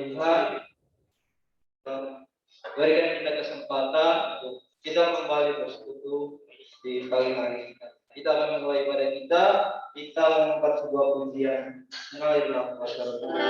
Tuhan, berikan kita kesempatan untuk kita kembali bersekutu di pagi hari kita. Kita akan memulai ibadah kita mengangkat sebuah pujian mengalir dalam bahasa Tuhan.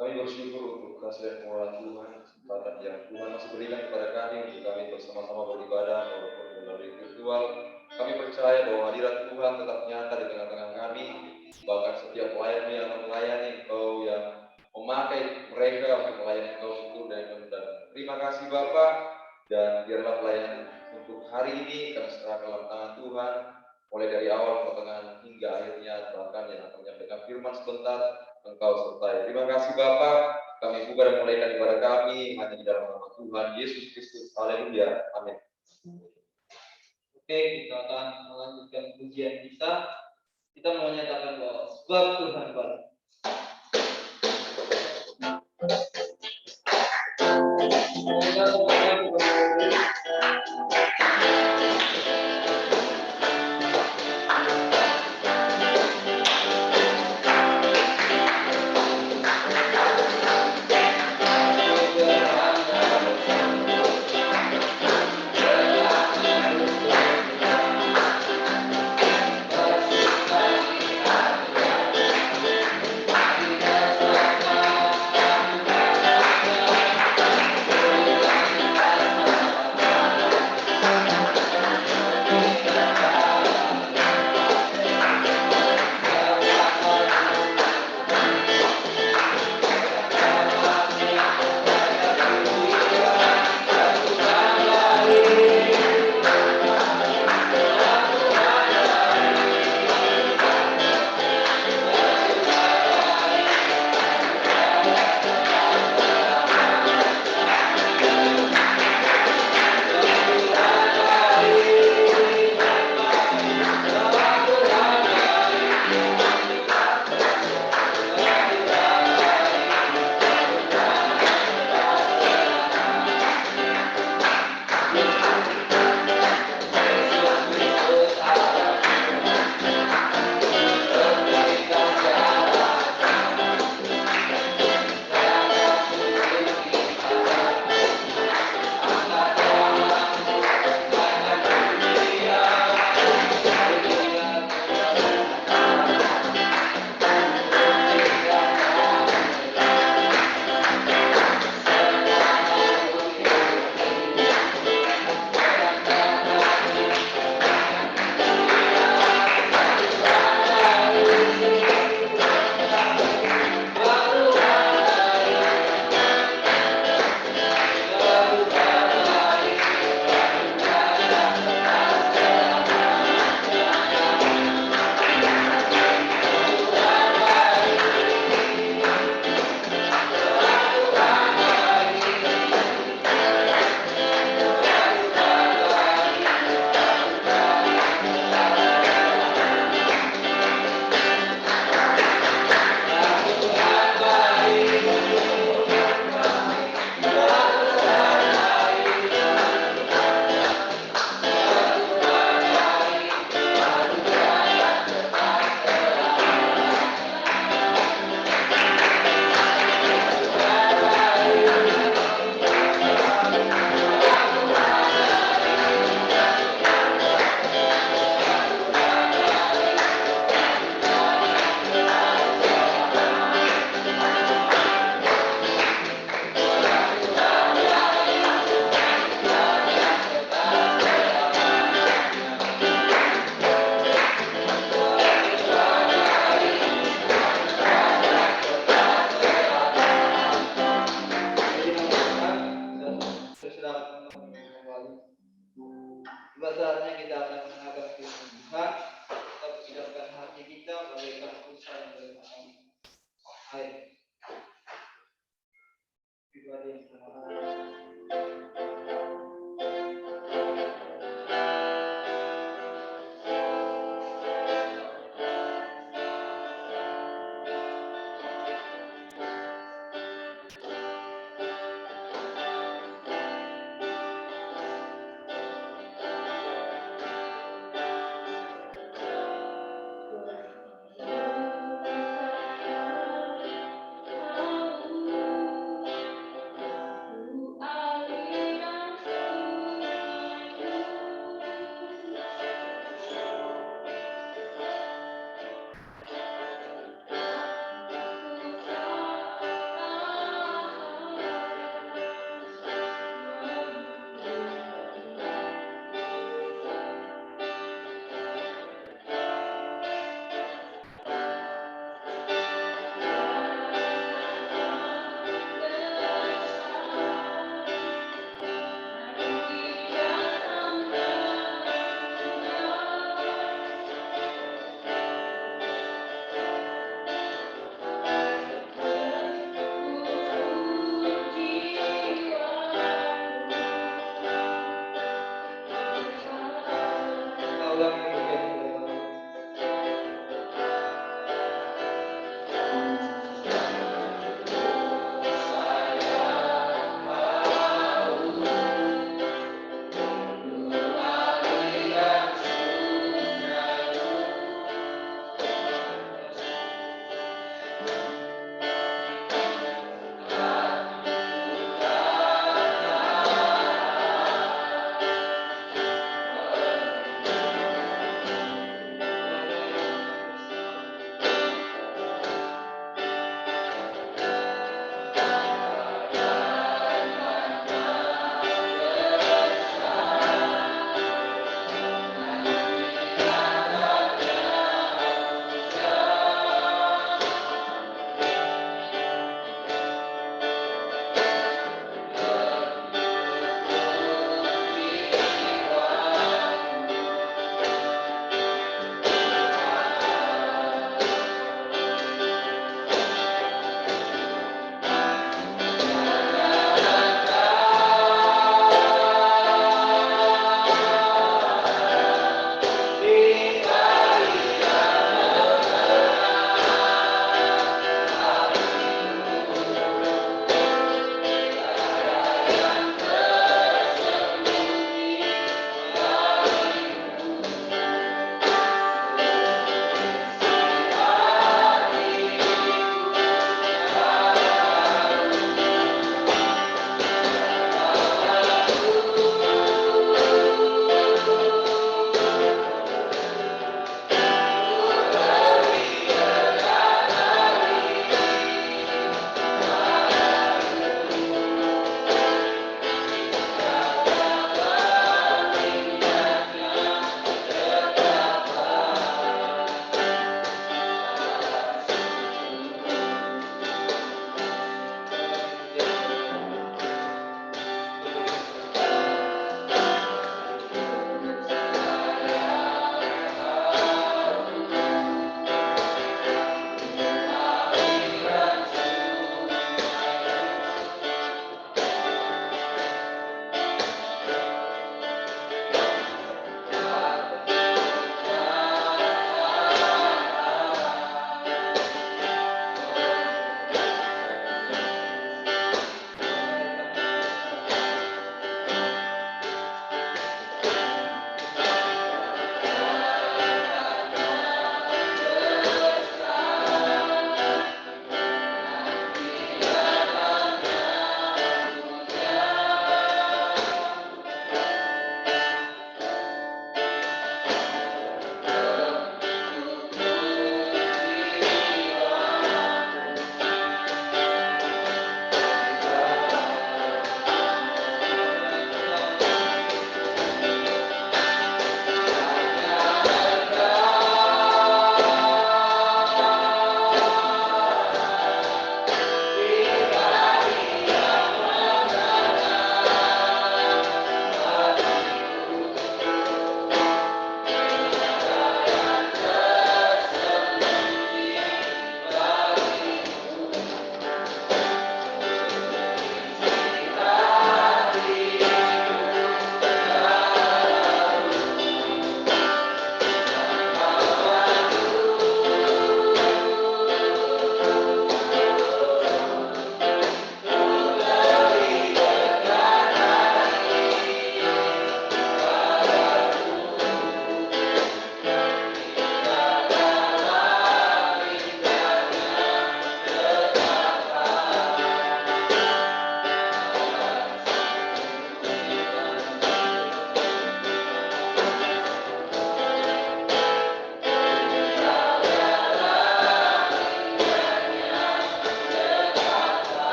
Kami bersyukur untuk kasih dan kemurahan Tuhan, kesempatan yang Tuhan masih berikan kepada kami untuk kami bersama-sama beribadah walaupun melalui virtual. Kami percaya bahwa hadirat Tuhan tetap nyata di tengah-tengah kami, bahkan setiap pelayan yang melayani Engkau, yang memakai mereka untuk melayani Engkau syukur dan benar. Terima kasih Bapa, dan biarlah pelayanan untuk hari ini kami serahkan dalam tangan Tuhan, mulai dari awal, pertengahan hingga yang akan menyampaikan firman sebentar, Engkau sertai. Terima kasih Bapa, kami buka dan mulaikan ibadah kami hanya di dalam nama Tuhan Yesus Kristus. Haleluya. Amin. Oke, kita akan melanjutkan pujian kita. Kita mau menyatakan bahwa sebab Tuhan baik.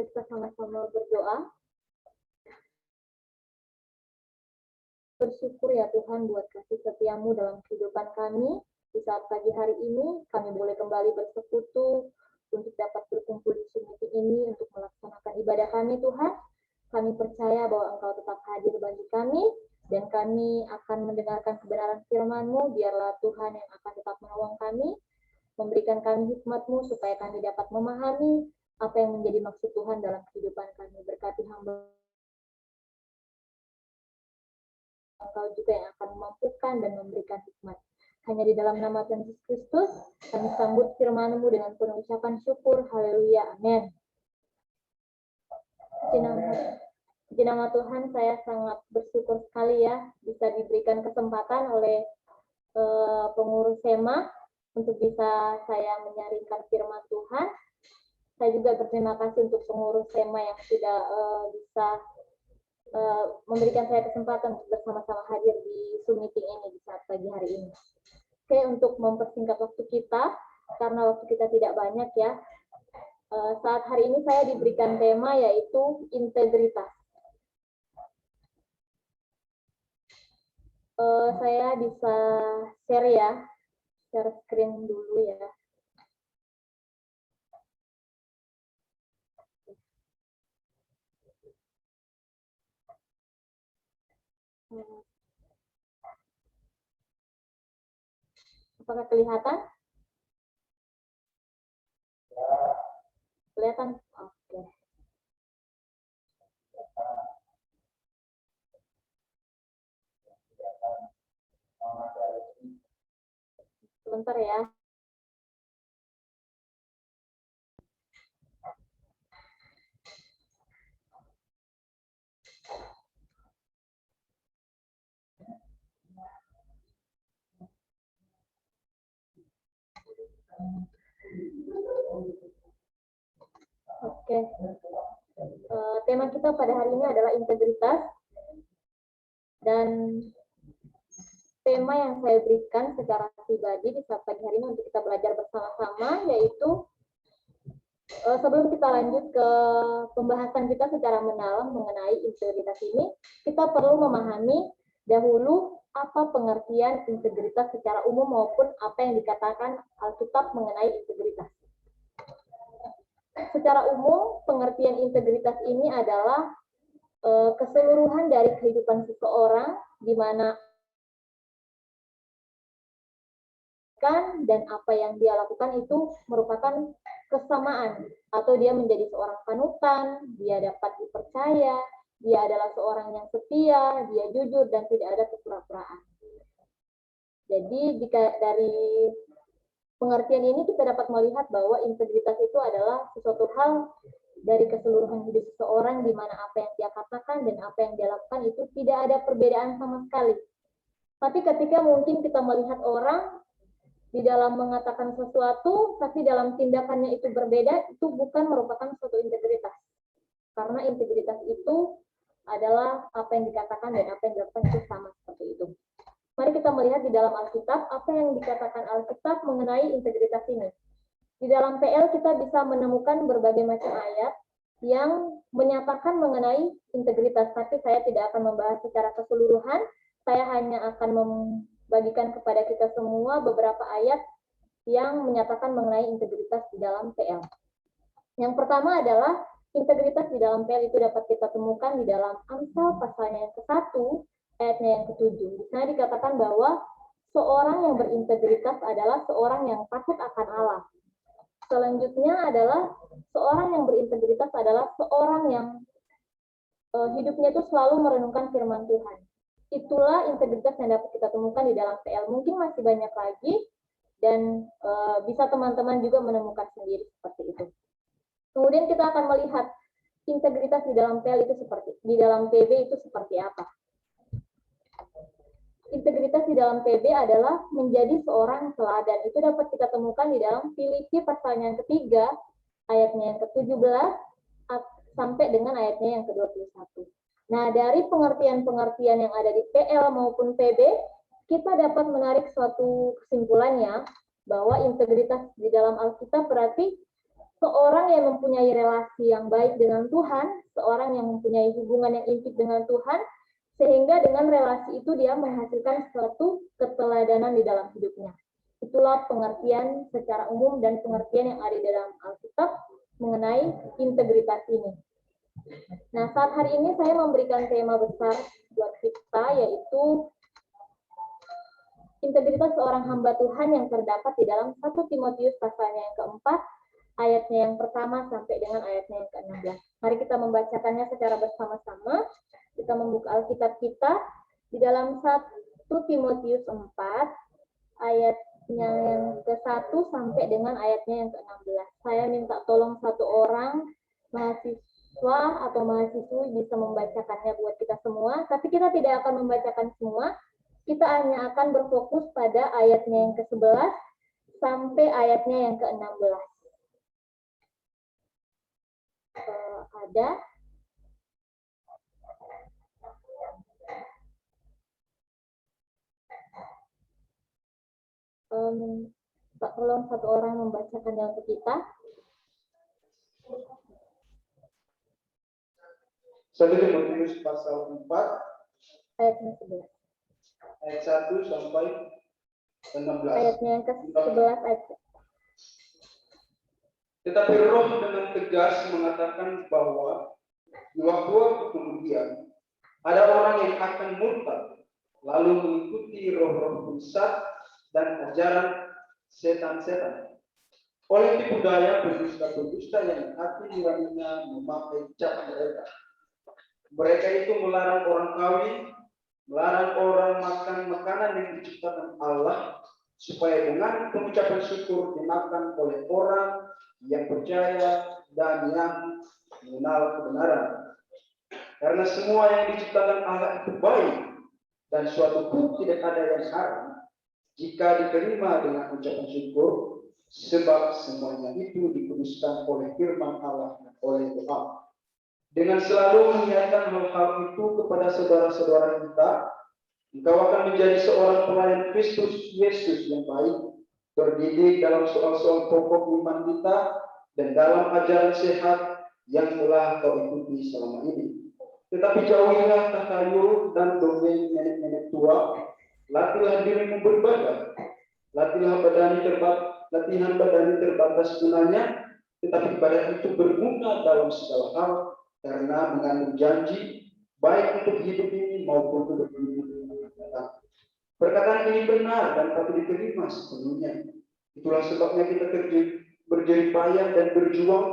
Mari kita sama-sama berdoa. Bersyukur ya Tuhan buat kasih setiamu dalam kehidupan kami. Di saat pagi hari ini, kami boleh kembali bersekutu untuk dapat berkumpul di sumiti ini untuk melaksanakan ibadah kami Tuhan. Kami percaya bahwa Engkau tetap hadir bagi kami, dan kami akan mendengarkan kebenaran firman-Mu. Biarlah Tuhan yang akan tetap menolong kami, memberikan kami hikmat-Mu supaya kami dapat memahami apa yang menjadi maksud Tuhan dalam kehidupan kami. Berkati hamba Engkau juga yang akan memampukan dan memberikan hikmat. Hanya di dalam nama Tuhan Yesus Kristus, kami sambut firman-Mu dengan penuh ucapan syukur. Haleluya. Amin. Puji nama Tuhan, saya sangat bersyukur sekali ya bisa diberikan kesempatan oleh pengurus SEMA untuk bisa saya menyaringkan firman Tuhan. Saya juga berterima kasih untuk pengurus SEMA yang sudah bisa memberikan saya kesempatan untuk bersama-sama hadir di Zoom meeting ini di saat pagi hari ini. Oke, untuk mempersingkat waktu kita, karena waktu kita tidak banyak ya, saat hari ini saya diberikan tema yaitu integritas. Saya bisa share ya, share screen dulu ya. Apakah kelihatan? Kelihatan? Oke. Sebentar ya. Oke. Tema kita pada hari ini adalah integritas. Dan tema yang saya berikan secara pribadi di saat pagi hari ini untuk kita belajar bersama-sama yaitu sebelum kita lanjut ke pembahasan kita secara mendalam mengenai integritas ini, kita perlu memahami dahulu apa pengertian integritas secara umum maupun apa yang dikatakan Alkitab mengenai integritas. Secara umum, pengertian integritas ini adalah keseluruhan dari kehidupan seseorang di mana dan apa yang dia lakukan itu merupakan kesamaan, atau dia menjadi seorang panutan, dia dapat dipercaya, dia adalah seorang yang setia, dia jujur dan tidak ada kepura-puraan. Jadi jika dari pengertian ini kita dapat melihat bahwa integritas itu adalah sesuatu hal dari keseluruhan hidup seseorang di mana apa yang dia katakan dan apa yang dia lakukan itu tidak ada perbedaan sama sekali. Tapi ketika mungkin kita melihat orang di dalam mengatakan sesuatu, tapi dalam tindakannya itu berbeda, itu bukan merupakan suatu integritas. Karena integritas itu adalah apa yang dikatakan dan apa yang dilakukan itu sama seperti itu. Mari kita melihat di dalam Alkitab, apa yang dikatakan Alkitab mengenai integritas ini. Di dalam PL kita bisa menemukan berbagai macam ayat yang menyatakan mengenai integritas, tapi saya tidak akan membahas secara keseluruhan, saya hanya akan bagikan kepada kita semua beberapa ayat yang menyatakan mengenai integritas di dalam PL. Yang pertama adalah integritas di dalam PL itu dapat kita temukan di dalam Amsal pasalnya yang ke-1, ayatnya yang ke-7. Di sana dikatakan bahwa seorang yang berintegritas adalah seorang yang takut akan Allah. Selanjutnya adalah seorang yang berintegritas adalah seorang yang hidupnya itu selalu merenungkan firman Tuhan. Itulah integritas yang dapat kita temukan di dalam PL. Mungkin masih banyak lagi dan bisa teman-teman juga menemukan sendiri seperti itu. Kemudian kita akan melihat integritas di dalam PL itu di dalam PB itu seperti apa. Integritas di dalam PB adalah menjadi seorang teladan. Itu dapat kita temukan di dalam Filipi pasalnya yang ke-3, ayatnya yang ke-17 sampai dengan ayatnya yang ke-21. Nah, dari pengertian-pengertian yang ada di PL maupun PB, kita dapat menarik suatu kesimpulannya bahwa integritas di dalam Alkitab berarti seorang yang mempunyai relasi yang baik dengan Tuhan, seorang yang mempunyai hubungan yang intim dengan Tuhan, sehingga dengan relasi itu dia menghasilkan suatu keteladanan di dalam hidupnya. Itulah pengertian secara umum dan pengertian yang ada di dalam Alkitab mengenai integritas ini. Nah, saat hari ini saya memberikan tema besar buat kita, yaitu integritas seorang hamba Tuhan yang terdapat di dalam 1 Timotius pasalnya yang keempat, ayatnya yang pertama sampai dengan ayatnya yang ke-16. Mari kita membacakannya secara bersama-sama. Kita membuka Alkitab kita di dalam 1 Timotius 4, ayatnya yang ke-1 sampai dengan ayatnya yang ke-16. Saya minta tolong satu orang mahasiswa atau mahasiswi bisa membacakannya buat kita semua, tapi kita tidak akan membacakan semua. Kita hanya akan berfokus pada ayatnya yang ke-11 sampai ayatnya yang ke-16. Ada. Pak, tolong satu orang membacakannya untuk kita. 1 Timotius pasal 4 Ayatnya 11. ayat 1 sampai 16. Ayatnya yang ke-11 ayat. Tetapi Roh dengan tegas mengatakan bahwa di waktu kemudian ada orang yang akan murtad, lalu mengikuti roh-roh sesat dan ajaran setan-setan. Oleh tipu daya pendusta-pendusta yang hati nuraninya memakai cap mereka. Mereka itu melarang orang kawin, melarang orang makan makanan yang diciptakan Allah, supaya dengan pengucapan syukur dimakan oleh orang yang percaya dan yang mengenal kebenaran. Karena semua yang diciptakan Allah itu baik, dan suatu pun tidak ada yang haram jika diterima dengan ucapan syukur, sebab semuanya itu dikuduskan oleh firman Allah dan oleh doa. Dengan selalu mengingatkan hal-hal itu kepada saudara-saudara kita, engkau akan menjadi seorang pelayan Kristus Yesus yang baik, terdidik dalam soal-soal pokok iman kita dan dalam ajaran sehat yang telah kau ikuti selama ini. Tetapi jauhilah takayul dan dongeng nenek-nenek tua. Latihlah dirimu beribadah. Latihan badani terbatas gunanya, tetapi ibadah itu berguna dalam segala hal karena mengandung janji baik untuk hidup ini maupun untuk hidup yang akan datang. Perkataan ini benar dan patut diterima sepenuhnya. Itulah sebabnya kita berjerih payah dan berjuang,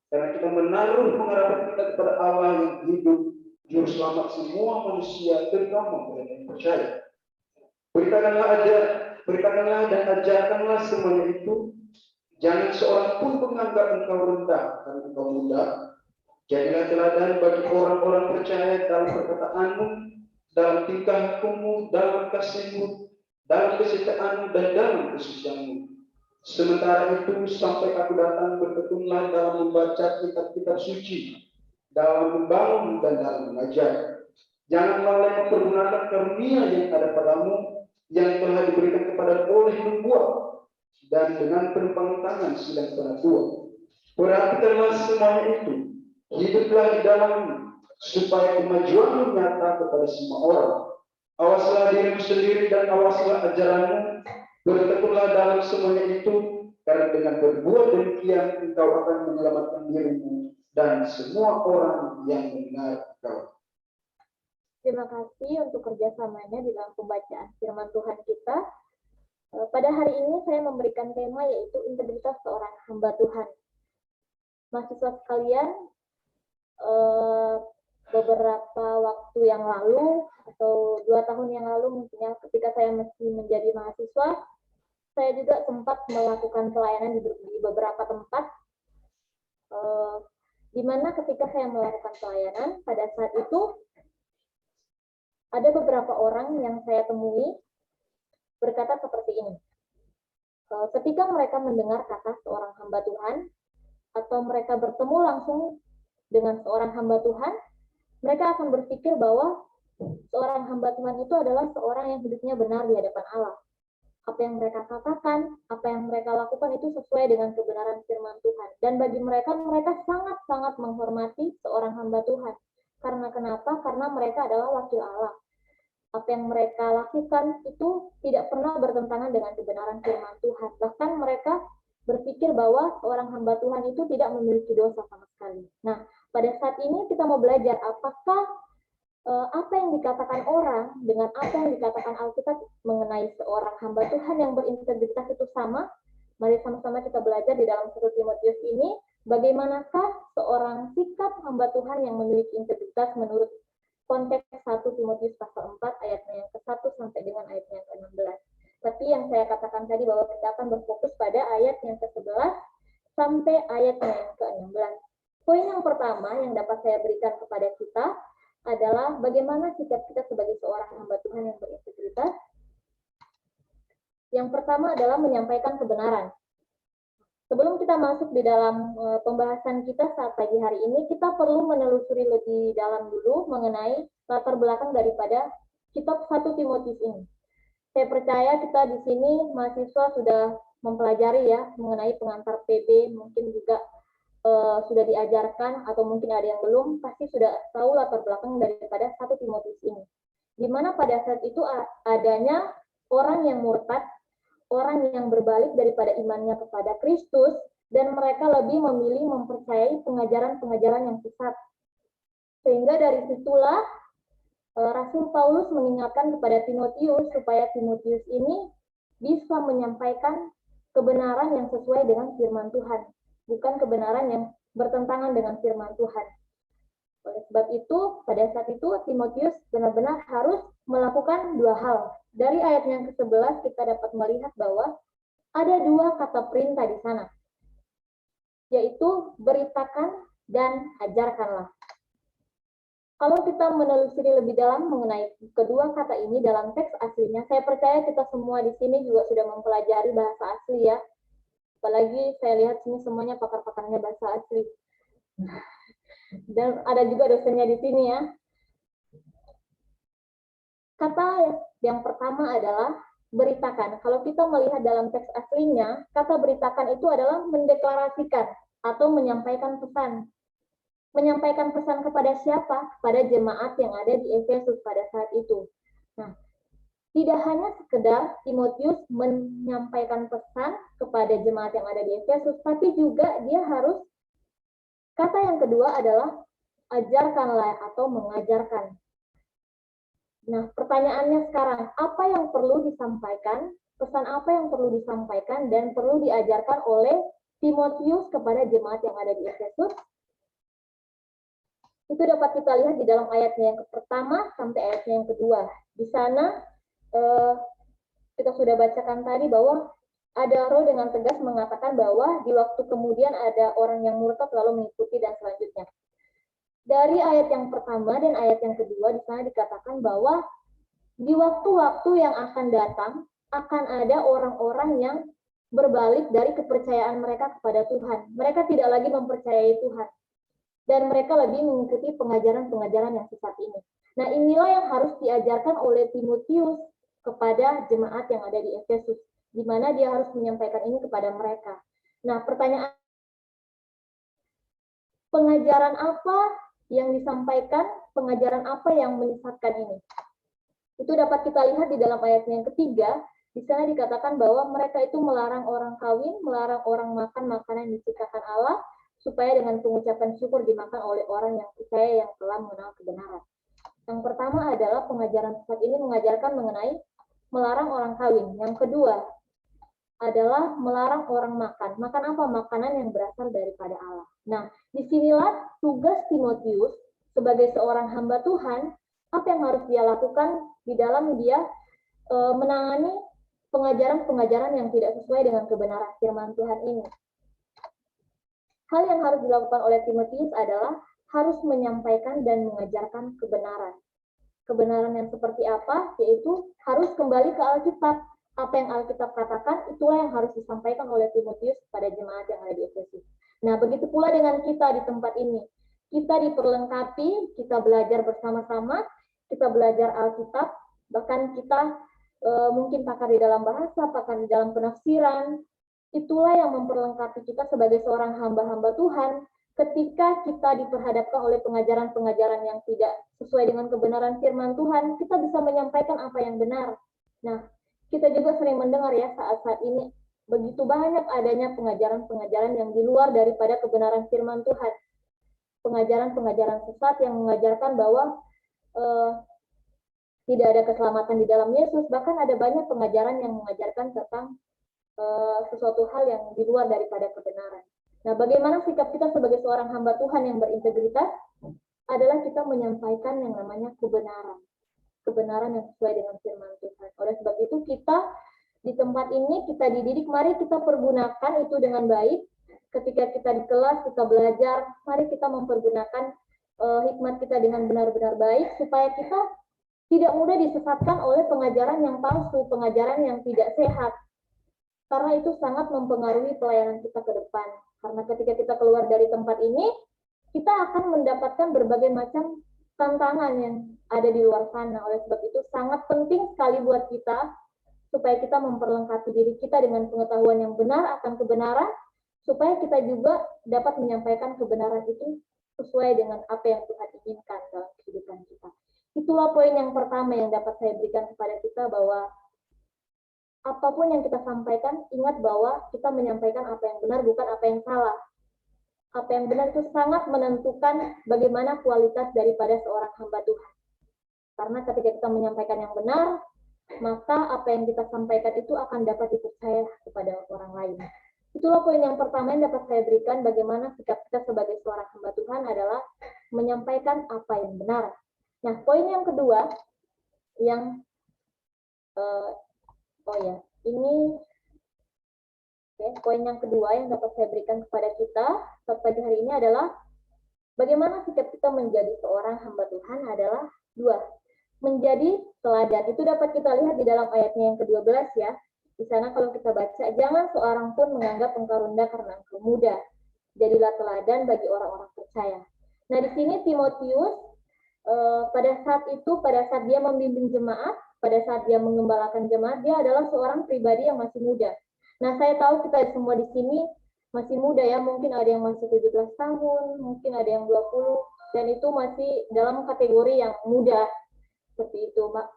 karena kita menaruh pengharapan kita kepada Allah yang hidup, juru selamat semua manusia, terutama mereka yang percaya. Beritakanlah dan ajarkanlah semuanya itu. Jangan seorang pun menganggap engkau rendah karena engkau muda. Jadilah teladan bagi orang-orang percaya dalam perkataanmu, dalam tingkah lakumu, dalam kasihmu, dalam kesetiaanmu, dan dalam kesucianmu. Sementara itu, sampai aku datang, bertekunlah dalam membaca kitab-kitab suci, dalam membangun dan dalam mengajar. Jangan lalai mempergunakan karunia yang ada padamu, yang telah diberikan kepada oleh membuat, dan dengan penumpang tangan sedang penatua. Perhatikanlah semuanya itu, hiduplah di dalamnya, supaya kemajuanmu nyata kepada semua orang. Awaslah dirimu sendiri dan awaslah ajaranmu, bertekunlah dalam semuanya itu, karena dengan berbuat demikian engkau akan menyelamatkan dirimu dan semua orang yang mendengar engkau. Terima kasih untuk kerjasamanya di dalam pembacaan firman Tuhan kita. Pada hari ini saya memberikan tema yaitu integritas seorang hamba Tuhan. Mahasiswa sekalian, beberapa waktu yang lalu atau 2 tahun yang lalu mungkin ya, ketika saya masih menjadi mahasiswa, saya juga sempat melakukan pelayanan di beberapa tempat, di mana ketika saya melakukan pelayanan, pada saat itu ada beberapa orang yang saya temui berkata seperti ini. Ketika mereka mendengar kata seorang hamba Tuhan, atau mereka bertemu langsung dengan seorang hamba Tuhan, mereka akan berpikir bahwa seorang hamba Tuhan itu adalah seorang yang hidupnya benar di hadapan Allah. apa yang mereka katakan, apa yang mereka lakukan itu sesuai dengan kebenaran firman Tuhan. Dan bagi mereka, mereka sangat-sangat menghormati seorang hamba Tuhan. Karena kenapa? Karena mereka adalah wakil Allah. Apa yang mereka lakukan itu tidak pernah bertentangan dengan kebenaran firman Tuhan. Bahkan mereka berpikir bahwa seorang hamba Tuhan itu tidak memiliki dosa sama sekali. Nah, pada saat ini kita mau belajar apakah apa yang dikatakan orang dengan apa yang dikatakan Alkitab mengenai seorang hamba Tuhan yang berintegritas itu sama. Mari sama-sama kita belajar di dalam 1 Timotius ini, bagaimanakah seorang sikap hamba Tuhan yang memiliki integritas menurut konteks 1 Timotius pasal 4 ayatnya yang ke-1 sampai dengan ayatnya yang ke-16. Tapi yang saya katakan tadi bahwa kita akan berfokus pada ayat yang ke-11 sampai ayatnya yang ke-16. Poin yang pertama yang dapat saya berikan kepada kita adalah bagaimana sikap kita sebagai seorang hamba Tuhan yang berintegritas. Yang pertama adalah menyampaikan kebenaran. Sebelum kita masuk di dalam pembahasan kita saat pagi hari ini, kita perlu menelusuri lebih dalam dulu mengenai latar belakang daripada kitab 1 Timotius ini. Saya percaya kita di sini mahasiswa sudah mempelajari ya mengenai pengantar PB, mungkin juga sudah diajarkan atau mungkin ada yang belum, pasti sudah tahu latar belakang daripada 1 Timotius ini. Di mana pada saat itu adanya orang yang murtad, orang yang berbalik daripada imannya kepada Kristus, dan mereka lebih memilih mempercayai pengajaran-pengajaran yang sesat. Sehingga dari situlah Rasul Paulus mengingatkan kepada Timotius supaya Timotius ini bisa menyampaikan kebenaran yang sesuai dengan firman Tuhan, bukan kebenaran yang bertentangan dengan firman Tuhan. Oleh sebab itu, pada saat itu Timotius benar-benar harus melakukan dua hal. Dari ayat yang ke-11 kita dapat melihat bahwa ada dua kata perintah di sana, yaitu beritakan dan ajarkanlah. Kalau kita menelusuri lebih dalam mengenai kedua kata ini dalam teks aslinya, saya percaya kita semua di sini juga sudah mempelajari bahasa asli ya. Apalagi saya lihat sini semuanya pakar-pakarnya bahasa asli. Dan ada juga dosennya di sini ya. Kata yang pertama adalah beritakan. Kalau kita melihat dalam teks aslinya, kata beritakan itu adalah mendeklarasikan atau menyampaikan pesan. Menyampaikan pesan kepada siapa? Kepada jemaat yang ada di Efesus pada saat itu. Nah, tidak hanya sekedar Timotius menyampaikan pesan kepada jemaat yang ada di Efesus, tapi juga dia harus, kata yang kedua adalah ajarkanlah atau mengajarkan. Nah, pertanyaannya sekarang, apa yang perlu disampaikan, pesan apa yang perlu disampaikan dan perlu diajarkan oleh Timotius kepada jemaat yang ada di Efesus? Itu dapat kita lihat di dalam ayatnya yang pertama sampai ayatnya yang kedua. Di sana kita sudah bacakan tadi bahwa ada roh dengan tegas mengatakan bahwa di waktu kemudian ada orang yang murtad lalu mengikuti dan selanjutnya. Dari ayat yang pertama dan ayat yang kedua di sana dikatakan bahwa di waktu-waktu yang akan datang akan ada orang-orang yang berbalik dari kepercayaan mereka kepada Tuhan. Mereka tidak lagi mempercayai Tuhan. Dan mereka lebih mengikuti pengajaran-pengajaran yang sesat ini. Nah, inilah yang harus diajarkan oleh Timotius kepada jemaat yang ada di Efesus, di mana dia harus menyampaikan ini kepada mereka. Nah, pertanyaan, pengajaran apa yang disampaikan, pengajaran apa yang menyesatkan ini? Itu dapat kita lihat di dalam ayat yang ketiga, di sana dikatakan bahwa mereka itu melarang orang kawin, melarang orang makan makanan yang diciptakan Allah, supaya dengan pengucapan syukur dimakan oleh orang yang percaya yang telah mengenal kebenaran. Yang pertama adalah pengajaran sesat ini mengajarkan mengenai melarang orang kawin. Yang kedua adalah melarang orang makan. Makan apa? Makanan yang berasal daripada Allah. Nah, disinilah tugas Timotius sebagai seorang hamba Tuhan, apa yang harus dia lakukan di dalam dia menangani pengajaran-pengajaran yang tidak sesuai dengan kebenaran firman Tuhan ini. Hal yang harus dilakukan oleh Timotius adalah harus menyampaikan dan mengajarkan kebenaran. Kebenaran yang seperti apa? Yaitu harus kembali ke Alkitab. Apa yang Alkitab katakan, itulah yang harus disampaikan oleh Timotius pada jemaat yang ada di Efesus. Nah, begitu pula dengan kita di tempat ini. Kita diperlengkapi, kita belajar bersama-sama, kita belajar Alkitab, bahkan kita mungkin pakar di dalam bahasa, pakar di dalam penafsiran. Itulah yang memperlengkapi kita sebagai seorang hamba-hamba Tuhan ketika kita diperhadapkan oleh pengajaran-pengajaran yang tidak sesuai dengan kebenaran firman Tuhan, kita bisa menyampaikan apa yang benar. Nah, kita juga sering mendengar ya saat-saat ini begitu banyak adanya pengajaran-pengajaran yang di luar daripada kebenaran firman Tuhan. Pengajaran-pengajaran sesat yang mengajarkan bahwa tidak ada keselamatan di dalam Yesus, bahkan ada banyak pengajaran yang mengajarkan tentang sesuatu hal yang di luar daripada kebenaran. Nah, bagaimana sikap kita sebagai seorang hamba Tuhan yang berintegritas? Adalah kita menyampaikan yang namanya kebenaran. Kebenaran yang sesuai dengan firman Tuhan. Oleh sebab itu kita di tempat ini, kita dididik, mari kita pergunakan itu dengan baik. Ketika kita di kelas, kita belajar, mari kita mempergunakan hikmat kita dengan benar-benar baik, supaya kita tidak mudah disesatkan oleh pengajaran yang palsu, pengajaran yang tidak sehat. Karena itu sangat mempengaruhi pelayanan kita ke depan. Karena ketika kita keluar dari tempat ini, kita akan mendapatkan berbagai macam tantangan yang ada di luar sana. Oleh sebab itu sangat penting sekali buat kita, supaya kita memperlengkapi diri kita dengan pengetahuan yang benar akan kebenaran, supaya kita juga dapat menyampaikan kebenaran itu sesuai dengan apa yang Tuhan inginkan dalam kehidupan kita. Itulah poin yang pertama yang dapat saya berikan kepada kita, bahwa apapun yang kita sampaikan, ingat bahwa kita menyampaikan apa yang benar, bukan apa yang salah. Apa yang benar itu sangat menentukan bagaimana kualitas daripada seorang hamba Tuhan. Karena ketika kita menyampaikan yang benar, maka apa yang kita sampaikan itu akan dapat dipercaya kepada orang lain. Itulah poin yang pertama yang dapat saya berikan, bagaimana sikap kita sebagai seorang hamba Tuhan adalah menyampaikan apa yang benar. Nah, poin yang kedua, yang poin yang kedua yang dapat saya berikan kepada kita pada hari ini adalah bagaimana sikap kita menjadi seorang hamba Tuhan adalah dua, menjadi teladan. Itu dapat kita lihat di dalam ayatnya yang ke-12 ya. Di sana kalau kita baca, jangan seorang pun menganggap engkau rendah karena engkau muda. Jadilah teladan bagi orang-orang percaya. Nah, di sini Timotius pada saat dia membimbing jemaat, pada saat dia mengembalakan jemaat, dia adalah seorang pribadi yang masih muda. Nah, saya tahu kita semua di sini masih muda ya, mungkin ada yang masih 17 tahun, mungkin ada yang 20, dan itu masih dalam kategori yang muda. Seperti itu, Mbak.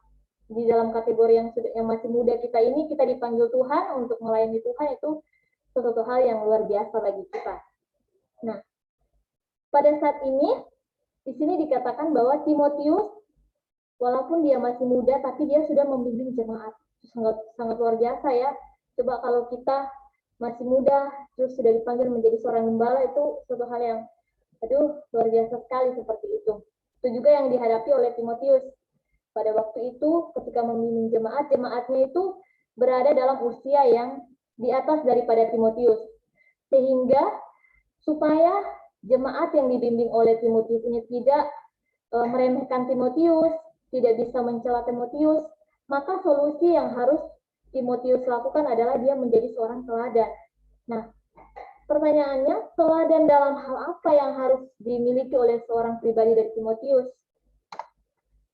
Di dalam kategori yang masih muda kita ini, kita dipanggil Tuhan untuk melayani Tuhan, itu sesuatu hal yang luar biasa bagi kita. Nah, pada saat ini, di sini dikatakan bahwa Timotius, walaupun dia masih muda, tapi dia sudah membimbing jemaat. Sangat luar biasa ya. Coba kalau kita masih muda, terus sudah dipanggil menjadi seorang gembala, itu suatu hal yang, luar biasa sekali seperti itu. Itu juga yang dihadapi oleh Timotius. Pada waktu itu, ketika membimbing jemaat, jemaatnya itu berada dalam usia yang di atas daripada Timotius. Sehingga, supaya jemaat yang dibimbing oleh Timotius ini tidak meremehkan Timotius, tidak bisa mencela Timotius, maka solusi yang harus Timotius lakukan adalah dia menjadi seorang teladan. Nah, pertanyaannya, teladan dalam hal apa yang harus dimiliki oleh seorang pribadi dari Timotius?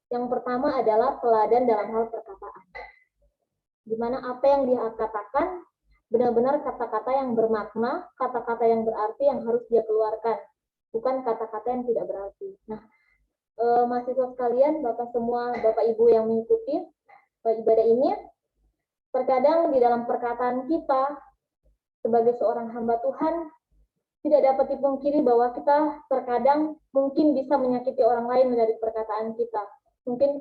Yang pertama adalah teladan dalam hal perkataan. Di mana apa yang dia katakan benar-benar kata-kata yang bermakna, kata-kata yang berarti yang harus dia keluarkan, bukan kata-kata yang tidak berarti. Nah, mahasiswa sekalian, Bapak semua, Bapak Ibu yang mengikuti ibadah ini, terkadang di dalam perkataan kita sebagai seorang hamba Tuhan tidak dapat dipungkiri bahwa kita terkadang mungkin bisa menyakiti orang lain dari perkataan kita. Mungkin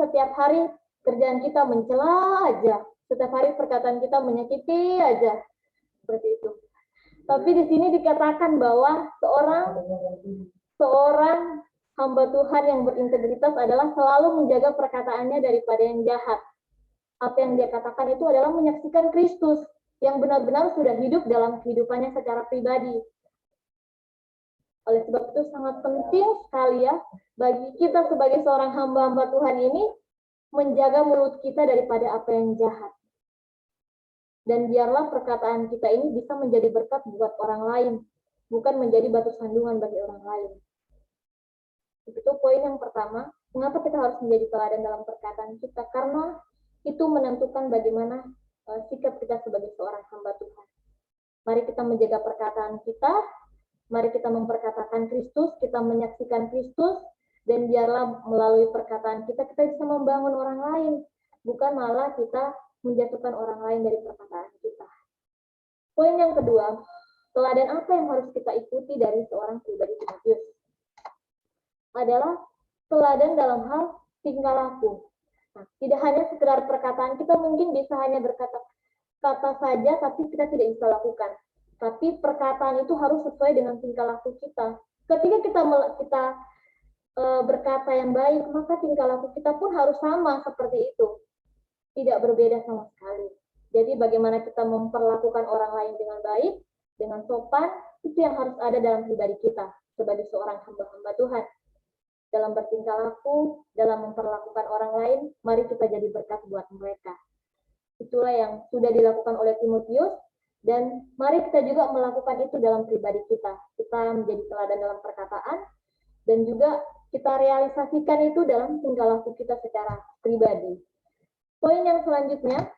setiap hari kerjaan kita mencela aja, setiap hari perkataan kita menyakiti aja, seperti itu. Tapi di sini dikatakan bahwa seorang hamba Tuhan yang berintegritas adalah selalu menjaga perkataannya daripada yang jahat. Apa yang dia katakan itu adalah menyaksikan Kristus yang benar-benar sudah hidup dalam kehidupannya secara pribadi. Oleh sebab itu sangat penting sekali ya bagi kita sebagai seorang hamba-hamba Tuhan ini menjaga mulut kita daripada apa yang jahat. Dan biarlah perkataan kita ini bisa menjadi berkat buat orang lain, bukan menjadi batu sandungan bagi orang lain. Itu poin yang pertama, Mengapa kita harus menjadi teladan dalam perkataan kita? Karena itu menentukan bagaimana sikap kita sebagai seorang hamba Tuhan. Mari kita menjaga perkataan kita, mari kita memperkatakan Kristus, kita menyaksikan Kristus, dan biarlah melalui perkataan kita bisa membangun orang lain, bukan malah kita menjatuhkan orang lain dari perkataan kita. Poin yang kedua, teladan apa yang harus kita ikuti dari seorang pribadi Timotius? Adalah teladan dalam hal tingkah laku. Nah, tidak hanya sekedar perkataan, kita mungkin bisa hanya berkata saja, tapi kita tidak bisa lakukan. Tapi perkataan itu harus sesuai dengan tingkah laku kita. Ketika kita berkata yang baik, maka tingkah laku kita pun harus sama seperti itu. Tidak berbeda sama sekali. Jadi bagaimana kita memperlakukan orang lain dengan baik, dengan sopan, itu yang harus ada dalam pribadi kita sebagai seorang hamba-hamba Tuhan. Dalam bertingkah laku, dalam memperlakukan orang lain, mari kita jadi berkat buat mereka. Itulah yang sudah dilakukan oleh Timotius, dan mari kita juga melakukan itu dalam pribadi kita. Kita menjadi teladan dalam perkataan, dan juga kita realisasikan itu dalam tingkah laku kita secara pribadi. Poin yang selanjutnya,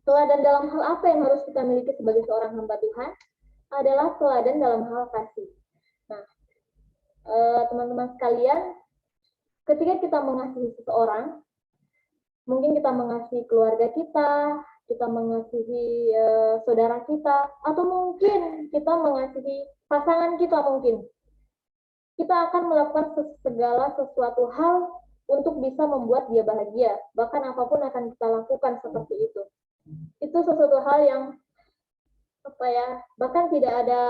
teladan dalam hal apa yang harus kita miliki sebagai seorang hamba Tuhan adalah teladan dalam hal kasih. Nah, teman-teman sekalian, ketika kita mengasihi seseorang, mungkin kita mengasihi keluarga kita mengasihi saudara kita, atau mungkin kita mengasihi pasangan kita mungkin. Kita akan melakukan segala sesuatu hal untuk bisa membuat dia bahagia. Bahkan apapun akan kita lakukan seperti itu. Itu sesuatu hal yang bahkan tidak ada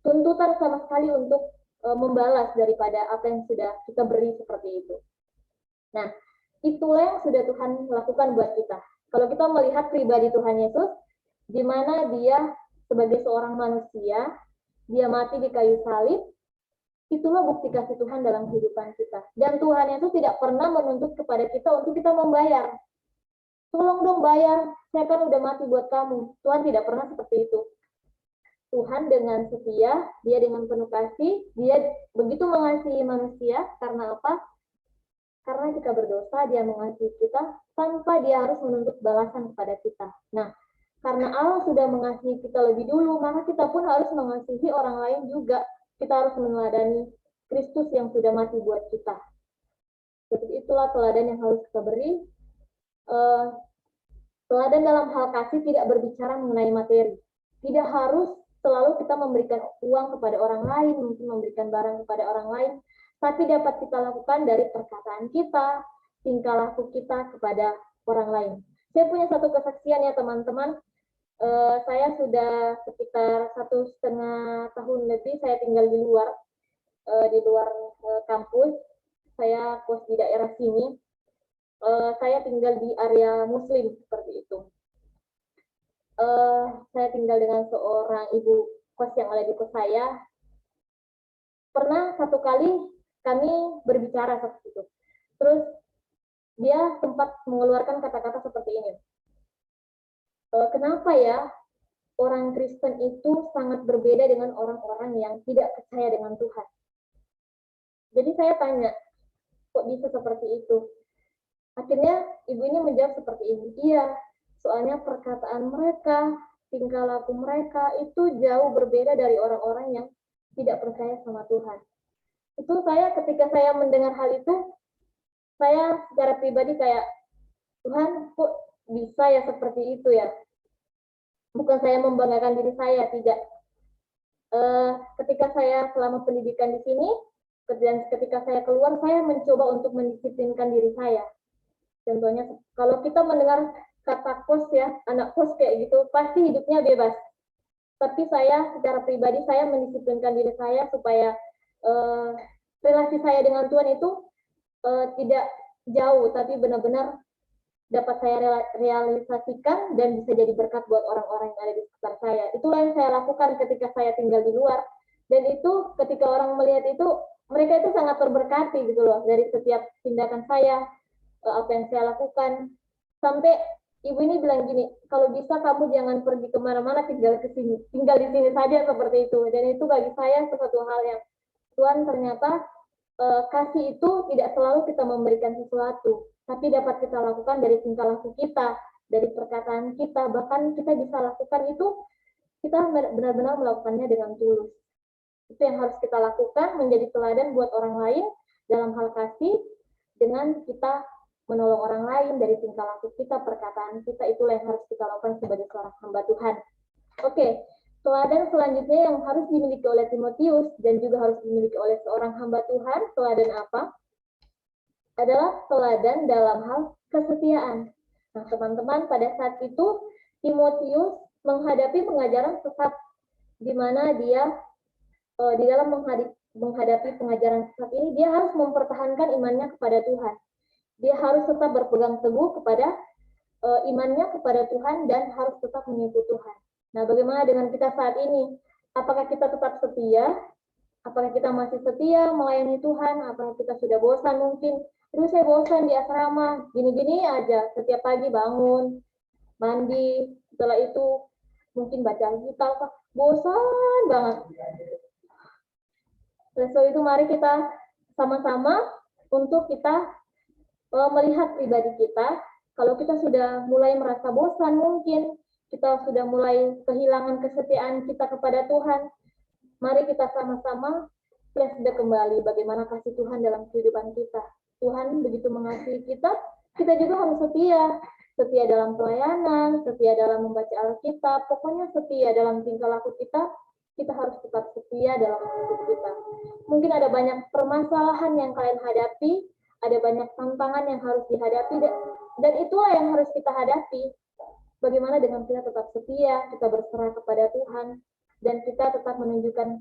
tuntutan sama sekali untuk membalas daripada apa yang sudah kita beri seperti itu. Nah, itulah yang sudah Tuhan lakukan buat kita. Kalau kita melihat pribadi Tuhan Yesus, di mana dia sebagai seorang manusia, dia mati di kayu salib, itulah bukti kasih Tuhan dalam kehidupan kita. Dan Tuhan itu tidak pernah menuntut kepada kita untuk kita membayar. Tolong dong bayar, saya kan udah mati buat kamu. Tuhan tidak pernah seperti itu. Tuhan dengan setia, dia dengan penuh kasih, dia begitu mengasihi manusia. Karena apa? Karena kita berdosa, dia mengasihi kita tanpa dia harus menuntut balasan kepada kita. Nah, karena Allah sudah mengasihi kita lebih dulu, maka kita pun harus mengasihi orang lain juga. Kita harus meneladani Kristus yang sudah mati buat kita. Jadi itulah teladan yang harus kita beri. Teladan dalam hal kasih tidak berbicara mengenai materi. Tidak harus selalu kita memberikan uang kepada orang lain, mungkin memberikan barang kepada orang lain, tapi dapat kita lakukan dari perkataan kita, tingkah laku kita kepada orang lain. Saya punya satu kesaksian ya teman-teman. Saya sudah sekitar 1,5 tahun lebih saya tinggal di luar kampus. Saya kos di daerah sini. Saya tinggal di area Muslim seperti itu. Saya tinggal dengan seorang ibu kos yang ada di kos saya. Pernah satu kali kami berbicara seperti itu. Terus dia sempat mengeluarkan kata-kata seperti ini. Kenapa ya orang Kristen itu sangat berbeda dengan orang-orang yang tidak percaya dengan Tuhan? Jadi saya tanya, kok bisa seperti itu? Akhirnya ibu ini menjawab seperti ini. Iya, soalnya perkataan mereka, tingkah laku mereka itu jauh berbeda dari orang-orang yang tidak percaya sama Tuhan. Itu ketika saya mendengar hal itu, saya secara pribadi kayak, Tuhan kok bisa ya seperti itu ya? Bukan saya membanggakan diri saya, tidak. Ketika saya selama pendidikan di sini, dan ketika saya keluar, saya mencoba untuk mendisiplinkan diri saya. Contohnya, kalau kita mendengar kata kos ya, anak kos kayak gitu, pasti hidupnya bebas. Tapi saya secara pribadi, saya mendisiplinkan diri saya supaya relasi saya dengan Tuhan itu tidak jauh, tapi benar-benar dapat saya realisasikan dan bisa jadi berkat buat orang-orang yang ada di sekitar saya. Itulah yang saya lakukan ketika saya tinggal di luar. Dan itu ketika orang melihat itu, mereka itu sangat terberkati gitu loh dari setiap tindakan saya, apa yang saya lakukan. Sampai ibu ini bilang gini, kalau bisa kamu jangan pergi kemana-mana, tinggal di sini saja seperti itu. Dan itu bagi saya sesuatu hal yang Tuhan ternyata kasih itu tidak selalu kita memberikan sesuatu, tapi dapat kita lakukan dari tingkah laku kita, dari perkataan kita, bahkan kita bisa lakukan itu, kita benar-benar melakukannya dengan tulus. Itu yang harus kita lakukan, menjadi teladan buat orang lain dalam hal kasih, dengan kita menolong orang lain dari tingkah laku kita, perkataan kita, itulah yang harus kita lakukan sebagai seorang hamba Tuhan. Oke, teladan selanjutnya yang harus dimiliki oleh Timotius dan juga harus dimiliki oleh seorang hamba Tuhan, teladan apa? Adalah teladan dalam hal kesetiaan. Nah, teman-teman, pada saat itu Timotius menghadapi pengajaran sesat, di mana dia di dalam menghadapi pengajaran sesat ini, dia harus mempertahankan imannya kepada Tuhan. Dia harus tetap berpegang teguh kepada imannya kepada Tuhan dan harus tetap mengikuti Tuhan. Nah, bagaimana dengan kita saat ini? Apakah kita tetap setia? Apakah kita masih setia melayani Tuhan? Apakah kita sudah bosan mungkin? Aduh, saya bosan di asrama, gini-gini aja, setiap pagi bangun, mandi, setelah itu mungkin baca Alkitab, bosan banget. Setelah itu mari kita sama-sama untuk kita melihat pribadi kita. Kalau kita sudah mulai merasa bosan, mungkin kita sudah mulai kehilangan kesetiaan kita kepada Tuhan, mari kita sama-sama flashback kembali bagaimana kasih Tuhan dalam kehidupan kita. Tuhan begitu mengasihi kita, kita juga harus setia. Setia dalam pelayanan, setia dalam membaca Alkitab, pokoknya setia dalam tingkah laku kita, kita harus tetap setia dalam hidup kita. Mungkin ada banyak permasalahan yang kalian hadapi, ada banyak tantangan yang harus dihadapi, dan itulah yang harus kita hadapi. Bagaimana dengan kita tetap setia, kita berserah kepada Tuhan, dan kita tetap menunjukkan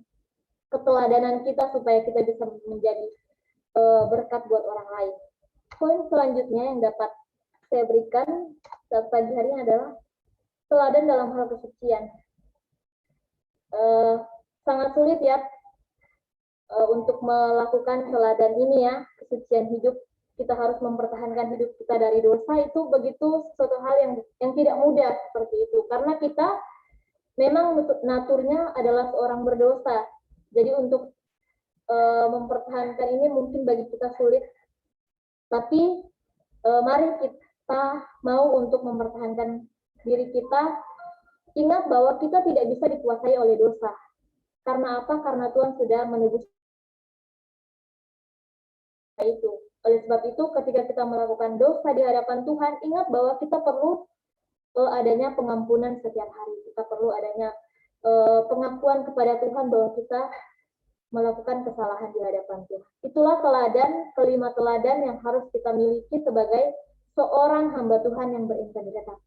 keteladanan kita supaya kita bisa menjadi berkat buat orang lain. Poin selanjutnya yang dapat saya berikan saat pagi hari ini adalah teladan dalam hal kesucian. Sangat sulit ya untuk melakukan teladan ini ya, kesucian hidup. Kita harus mempertahankan hidup kita dari dosa, itu begitu suatu hal yang tidak mudah seperti itu, karena kita memang naturnya adalah seorang berdosa. Jadi untuk mempertahankan ini mungkin bagi kita sulit, tapi mari kita mau untuk mempertahankan diri kita. Ingat bahwa kita tidak bisa dikuasai oleh dosa. Karena apa? Karena Tuhan sudah menebus itu. Oleh sebab itu, ketika kita melakukan dosa di hadapan Tuhan, ingat bahwa kita perlu adanya pengampunan setiap hari. Kita perlu adanya pengakuan kepada Tuhan bahwa kita melakukan kesalahan di hadapan Tuhan. Itulah teladan, kelima teladan yang harus kita miliki sebagai seorang hamba Tuhan yang berintegritas.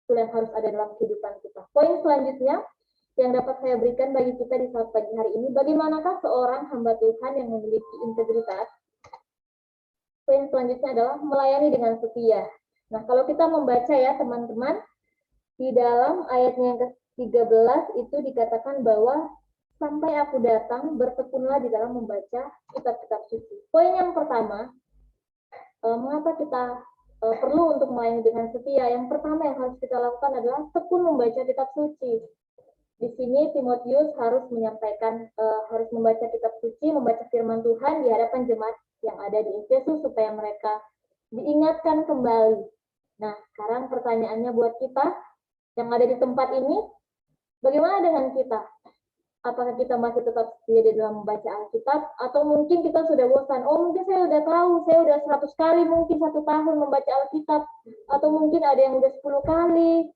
Itu yang harus ada dalam kehidupan kita. Poin selanjutnya yang dapat saya berikan bagi kita di saat pagi hari ini, bagaimanakah seorang hamba Tuhan yang memiliki integritas? Poin selanjutnya adalah melayani dengan setia. Nah, kalau kita membaca ya teman-teman, di dalam ayatnya yang ke-13 itu dikatakan bahwa sampai aku datang, bertekunlah di dalam membaca kitab-kitab suci. Poin yang pertama, mengapa kita perlu untuk melayani dengan setia? Yang pertama yang harus kita lakukan adalah tekun membaca kitab suci. Di sini Timotius harus menyampaikan, harus membaca kitab suci, membaca firman Tuhan di hadapan jemaat yang ada di Efesus supaya mereka diingatkan kembali. Nah, sekarang pertanyaannya buat kita yang ada di tempat ini, bagaimana dengan kita? Apakah kita masih tetap setia di dalam membaca Alkitab, atau mungkin kita sudah bosan? Oh, mungkin saya udah tahu, saya udah 100 kali mungkin 1 tahun membaca Alkitab, atau mungkin ada yang udah 10 kali,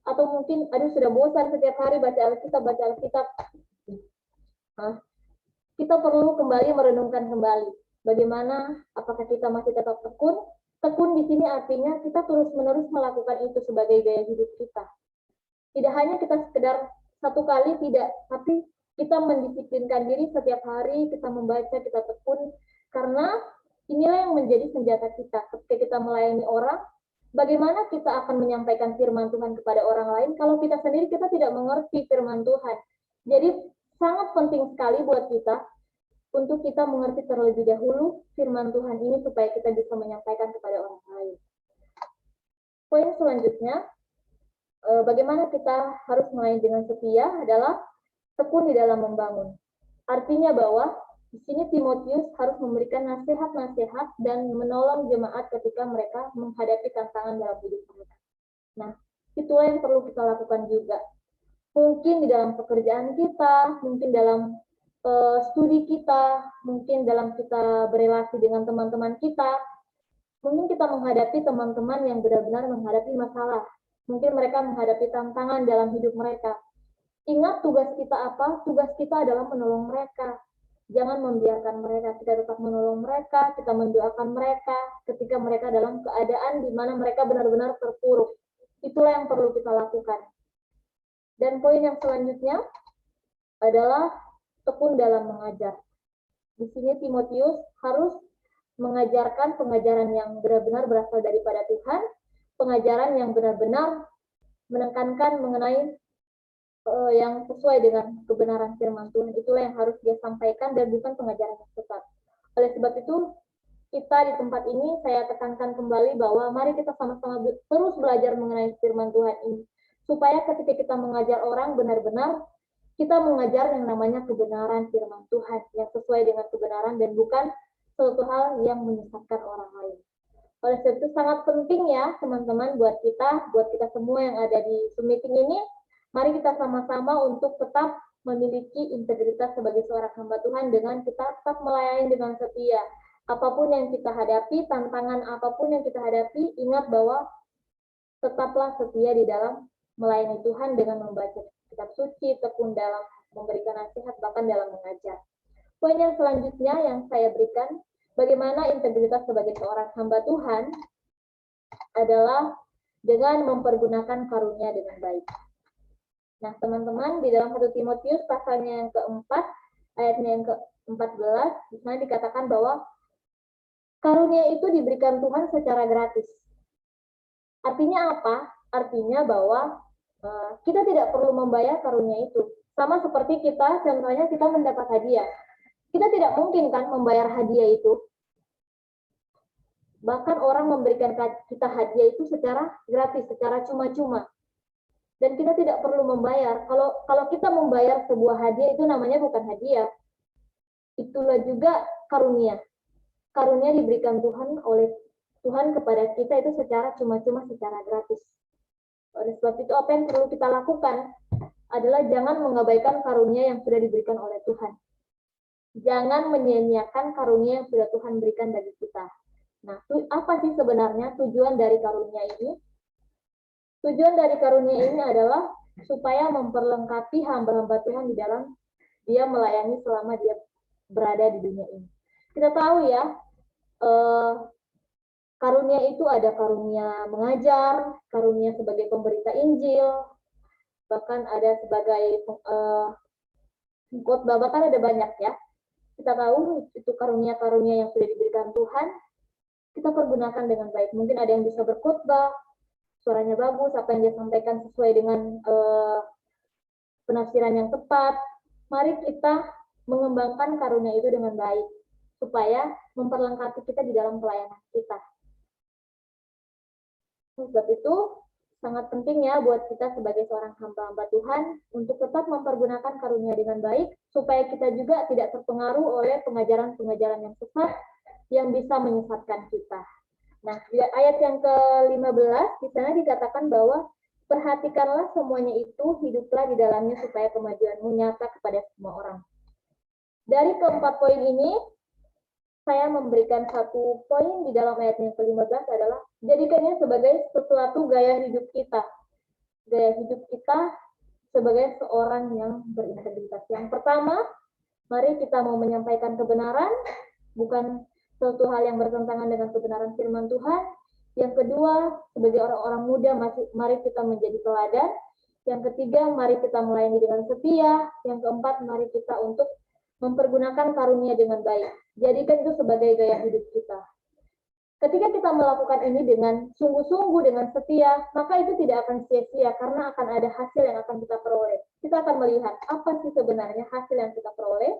atau mungkin aduh sudah bosan setiap hari baca Alkitab. Nah, kita perlu kembali merenungkan kembali bagaimana, apakah kita masih tetap tekun? Tekun di sini artinya kita terus-menerus melakukan itu sebagai gaya hidup kita. Tidak hanya kita sekedar 1 kali, tidak, tapi kita mendisiplinkan diri setiap hari, kita membaca, kita tekun, karena inilah yang menjadi senjata kita. Ketika kita melayani orang, bagaimana kita akan menyampaikan firman Tuhan kepada orang lain kalau kita sendiri kita tidak mengerti firman Tuhan. Jadi sangat penting sekali buat kita untuk kita mengerti terlebih dahulu firman Tuhan ini supaya kita bisa menyampaikan kepada orang lain. Poin selanjutnya, bagaimana kita harus melayani dengan setia adalah tekun di dalam membangun. Artinya bahwa Di sini Timotius harus memberikan nasihat-nasihat dan menolong jemaat ketika mereka menghadapi tantangan dalam hidup mereka. Nah, itulah yang perlu kita lakukan juga. Mungkin di dalam pekerjaan kita, mungkin dalam studi kita, mungkin dalam kita berelasi dengan teman-teman kita, mungkin kita menghadapi teman-teman yang benar-benar menghadapi masalah. Mungkin mereka menghadapi tantangan dalam hidup mereka. Ingat tugas kita apa? Tugas kita adalah menolong mereka. Jangan membiarkan mereka, kita tetap menolong mereka, kita mendoakan mereka ketika mereka dalam keadaan di mana mereka benar-benar terpuruk. Itulah yang perlu kita lakukan. Dan poin yang selanjutnya adalah tekun dalam mengajar. Di sini Timotius harus mengajarkan pengajaran yang benar-benar berasal daripada Tuhan, pengajaran yang benar-benar menekankan mengenai yang sesuai dengan kebenaran firman Tuhan. Itulah yang harus dia sampaikan dan bukan pengajaran yang sesat. Oleh sebab itu, kita di tempat ini saya tekankan kembali bahwa mari kita sama-sama terus belajar mengenai firman Tuhan ini. Supaya ketika kita mengajar orang benar-benar, kita mengajar yang namanya kebenaran firman Tuhan, yang sesuai dengan kebenaran dan bukan suatu hal yang menyesatkan orang lain. Oleh sebab itu sangat penting ya teman-teman buat kita semua yang ada di Zoom meeting ini, mari kita sama-sama untuk tetap memiliki integritas sebagai seorang hamba Tuhan dengan kita tetap melayani dengan setia. Apapun yang kita hadapi, tantangan apapun yang kita hadapi, ingat bahwa tetaplah setia di dalam melayani Tuhan dengan membaca kitab suci, tekun dalam memberikan nasihat, bahkan dalam mengajar. Poin yang selanjutnya yang saya berikan, bagaimana integritas sebagai seorang hamba Tuhan adalah dengan mempergunakan karunia dengan baik. Nah, teman-teman, di dalam 1 Timotius pasalnya yang keempat, ayatnya yang ke-14, di sana dikatakan bahwa karunia itu diberikan Tuhan secara gratis. Artinya apa? Artinya bahwa kita tidak perlu membayar karunia itu. Sama seperti kita, contohnya kita mendapat hadiah. Kita tidak mungkin kan membayar hadiah itu. Bahkan orang memberikan kita hadiah itu secara gratis, secara cuma-cuma. Dan kita tidak perlu membayar. Kalau kita membayar sebuah hadiah itu namanya bukan hadiah. Itulah juga karunia. Karunia diberikan Tuhan oleh Tuhan kepada kita itu secara cuma-cuma, secara gratis. Oleh sebab itu apa yang perlu kita lakukan adalah jangan mengabaikan karunia yang sudah diberikan oleh Tuhan. Jangan menyia-nyiakan karunia yang sudah Tuhan berikan bagi kita. Nah, apa sih sebenarnya tujuan dari karunia ini? Tujuan dari karunia ini adalah supaya memperlengkapi hamba-hamba Tuhan di dalam dia melayani selama dia berada di dunia ini. Kita tahu ya, karunia itu ada karunia mengajar, karunia sebagai pemberita Injil, bahkan ada sebagai khotbah, bahkan ada banyak ya. Kita tahu itu karunia-karunia yang sudah diberikan Tuhan, kita pergunakan dengan baik. Mungkin ada yang bisa berkhotbah, suaranya bagus, apa yang dia sampaikan sesuai dengan penafsiran yang tepat. Mari kita mengembangkan karunia itu dengan baik, supaya memperlengkapi kita di dalam pelayanan kita. Sebab itu sangat penting ya buat kita sebagai seorang hamba-hamba Tuhan untuk tetap mempergunakan karunia dengan baik, supaya kita juga tidak terpengaruh oleh pengajaran-pengajaran yang sesat yang bisa menyesatkan kita. Nah, di ayat yang ke-15 di sana dikatakan bahwa perhatikanlah semuanya itu, hiduplah di dalamnya supaya kemajuanmu nyata kepada semua orang. Dari keempat poin ini, saya memberikan satu poin di dalam ayat yang ke-15 adalah jadikannya sebagai sesuatu gaya hidup kita. Gaya hidup kita sebagai seorang yang berintegritas. Yang pertama, mari kita mau menyampaikan kebenaran, bukan suatu hal yang bertentangan dengan kebenaran firman Tuhan. Yang kedua, sebagai orang-orang muda, mari kita menjadi teladan. Yang ketiga, mari kita melayani dengan setia. Yang keempat, mari kita untuk mempergunakan karunia dengan baik. Jadikan itu sebagai gaya hidup kita. Ketika kita melakukan ini dengan sungguh-sungguh, dengan setia, maka itu tidak akan sia-sia karena akan ada hasil yang akan kita peroleh. Kita akan melihat apa sih sebenarnya hasil yang kita peroleh.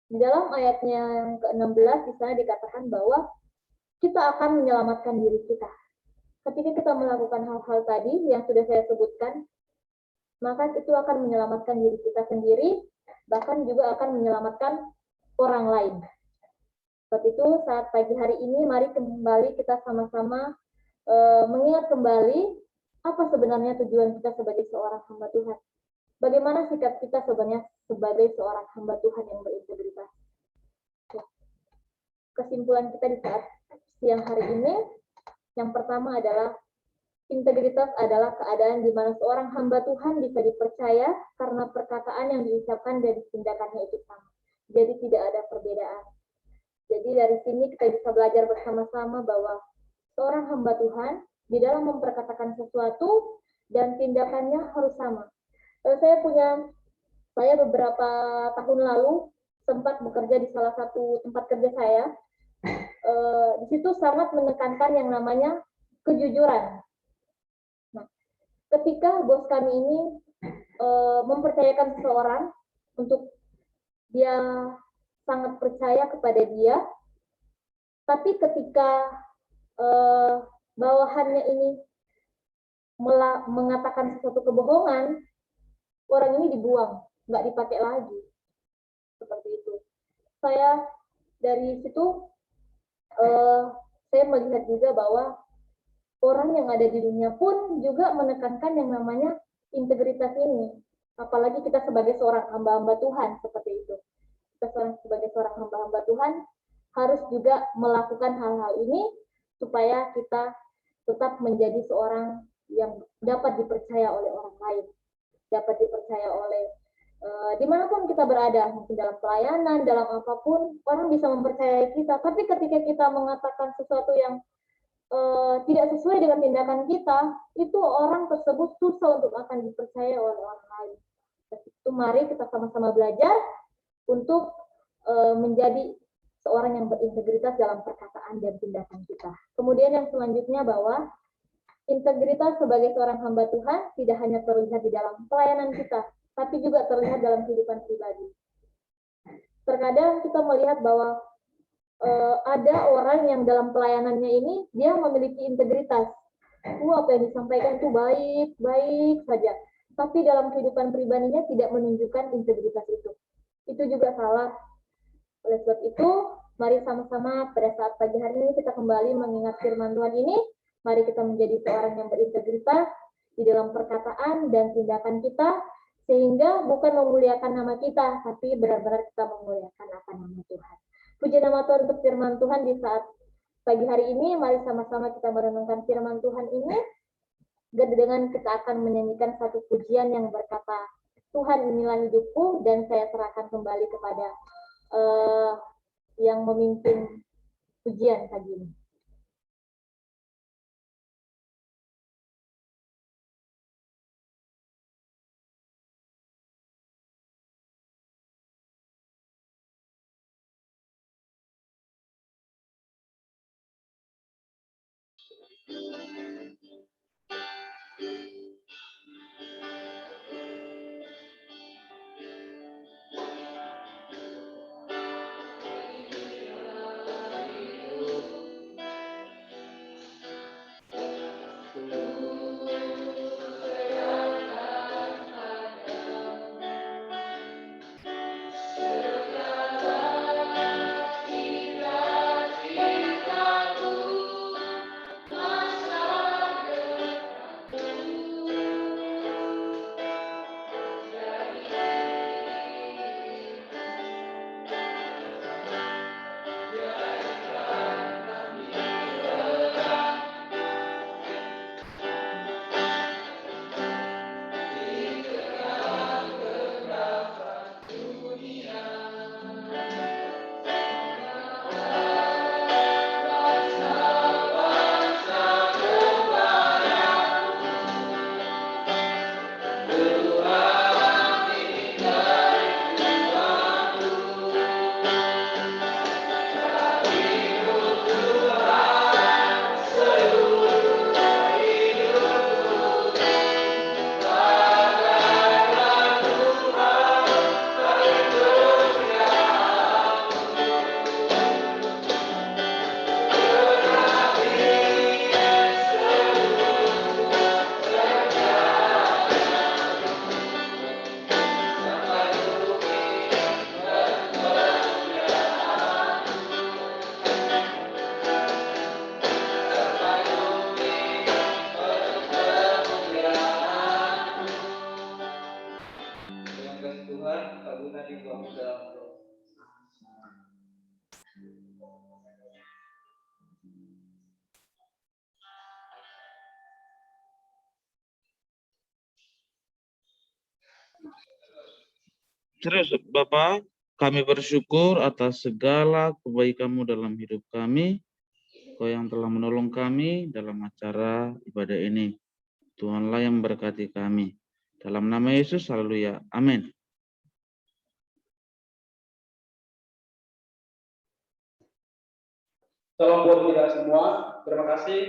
Di dalam ayatnya yang ke-16 di sana dikatakan bahwa kita akan menyelamatkan diri kita. Ketika kita melakukan hal-hal tadi yang sudah saya sebutkan, maka itu akan menyelamatkan diri kita sendiri bahkan juga akan menyelamatkan orang lain. Seperti itu, saat pagi hari ini mari kembali kita sama-sama mengingat kembali apa sebenarnya tujuan kita sebagai seorang hamba Tuhan. Bagaimana sikap kita sebenarnya sebagai seorang hamba Tuhan yang berintegritas. Kesimpulan kita di saat siang hari ini, yang pertama adalah integritas adalah keadaan di mana seorang hamba Tuhan bisa dipercaya karena perkataan yang diucapkan dan tindakannya itu sama. Jadi tidak ada perbedaan. Jadi dari sini kita bisa belajar bersama-sama bahwa seorang hamba Tuhan di dalam memperkatakan sesuatu dan tindakannya harus sama. Saya beberapa tahun lalu sempat bekerja di salah satu tempat kerja saya. Di situ sangat menekankan yang namanya kejujuran. Nah, ketika bos kami ini mempercayakan seseorang untuk dia sangat percaya kepada dia, tapi ketika bawahannya ini mengatakan sesuatu kebohongan, orang ini dibuang, nggak dipakai lagi. Seperti itu. Saya dari situ saya melihat juga bahwa orang yang ada di dunia pun juga menekankan yang namanya integritas ini. Apalagi kita sebagai seorang hamba-hamba Tuhan seperti itu. Kita sebagai seorang hamba-hamba Tuhan harus juga melakukan hal-hal ini supaya kita tetap menjadi seorang yang dapat dipercaya oleh orang lain, dapat dipercaya oleh dimanapun kita berada, mungkin dalam pelayanan, dalam apapun, orang bisa mempercayai kita. Tapi ketika kita mengatakan sesuatu yang tidak sesuai dengan tindakan kita, itu orang tersebut susah untuk akan dipercaya oleh orang lain. Itu mari kita sama-sama belajar untuk menjadi seorang yang berintegritas dalam perkataan dan tindakan kita. Kemudian yang selanjutnya bahwa integritas sebagai seorang hamba Tuhan tidak hanya terlihat di dalam pelayanan kita, tapi juga terlihat dalam kehidupan pribadi. Terkadang kita melihat bahwa ada orang yang dalam pelayanannya ini dia memiliki integritas. Apa yang disampaikan itu baik saja. Tapi dalam kehidupan pribadinya tidak menunjukkan integritas itu. Itu juga salah. Oleh sebab itu, mari sama-sama pada saat pagi hari ini kita kembali mengingat firman Tuhan ini. Mari kita menjadi seorang yang berintegritas di dalam perkataan dan tindakan kita, sehingga bukan memuliakan nama kita, tapi benar-benar kita memuliakan akan nama Tuhan. Puji nama Tuhan untuk firman Tuhan di saat pagi hari ini. Mari sama-sama kita merenungkan firman Tuhan ini. Dan dengan kita akan menyanyikan satu pujian yang berkata, Tuhan inilah hidupku, dan saya serahkan kembali kepada yang memimpin pujian pagi ini. kasih Tuhan, kabulkan doamu dalam doa. Terus Bapak, kami bersyukur atas segala kebaikan-Mu dalam hidup kami. Kau yang telah menolong kami dalam acara ibadah ini. Tuhanlah yang memberkati kami. Dalam nama Yesus, haleluya. Amin. Salam buat kita semua. Terima kasih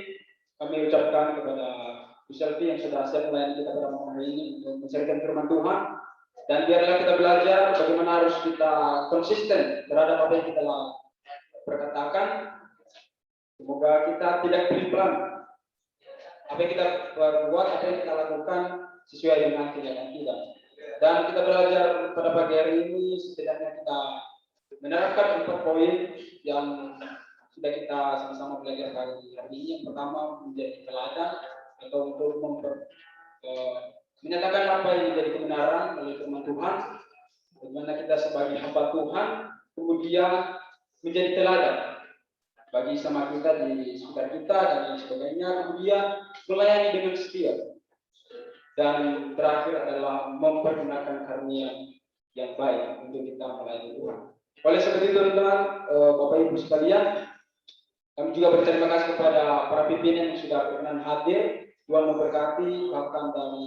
kami ucapkan kepada Bu Selvi yang sudah siap melayani kita pada malam hari ini untuk menceritakan firman Tuhan. Dan biarlah kita belajar bagaimana harus kita konsisten terhadap apa yang kita perkatakan. Semoga kita tidak pelin-pelan. Apa yang kita buat, apa yang kita lakukan sesuai dengan tindakan kita. Dan kita belajar pada pagi hari ini setidaknya kita menerapkan 4 poin yang sudah kita sama-sama belajar kali ini. Yang pertama, menjadi teladan atau untuk menyatakan apa yang menjadi kebenaran oleh firman Tuhan. Bagaimana kita sebagai hamba Tuhan kemudian menjadi teladan bagi sama kita di sekitar kita dan sebagainya, kemudian melayani dengan setia. Dan terakhir adalah mempergunakan karunia yang baik untuk kita melayani Tuhan. Oleh sebab itu teman-teman, Bapak Ibu sekalian, kami juga berterima kasih kepada para pimpinan yang sudah berkenan hadir. Tuhan memberkati, bahkan dari